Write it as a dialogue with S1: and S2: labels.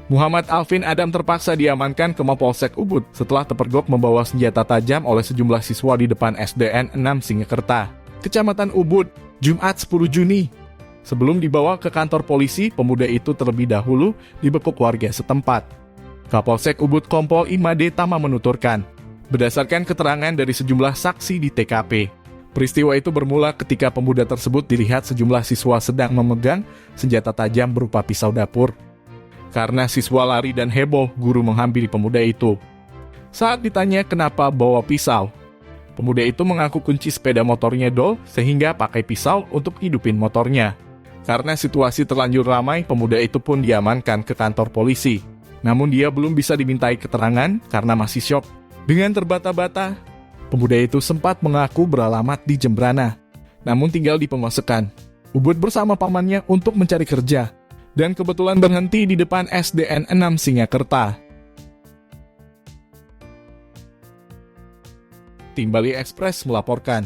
S1: Muhammad Alvin Adam terpaksa diamankan ke Mapolsek Ubud setelah terpergok membawa senjata tajam oleh sejumlah siswa di depan SDN 6 Singakerta, Kecamatan Ubud, Jumat 10 Juni. Sebelum dibawa ke kantor polisi, pemuda itu terlebih dahulu dibekuk warga setempat. Kapolsek Ubud Kompol Imade Tama menuturkan, berdasarkan keterangan dari sejumlah saksi di TKP, peristiwa itu bermula ketika pemuda tersebut dilihat sejumlah siswa sedang memegang senjata tajam berupa pisau dapur. Karena siswa lari dan heboh, guru menghampiri pemuda itu. Saat ditanya kenapa bawa pisau, pemuda itu mengaku kunci sepeda motornya dol sehingga pakai pisau untuk hidupin motornya. Karena situasi terlanjur ramai, pemuda itu pun diamankan ke kantor polisi. Namun dia belum bisa dimintai keterangan karena masih syok. Dengan terbata-bata, pemuda itu sempat mengaku beralamat di Jembrana, namun tinggal di Pengosekan Ubud bersama pamannya untuk mencari kerja, dan kebetulan berhenti di depan SDN 6 Singakerta. Tim Bali Express melaporkan.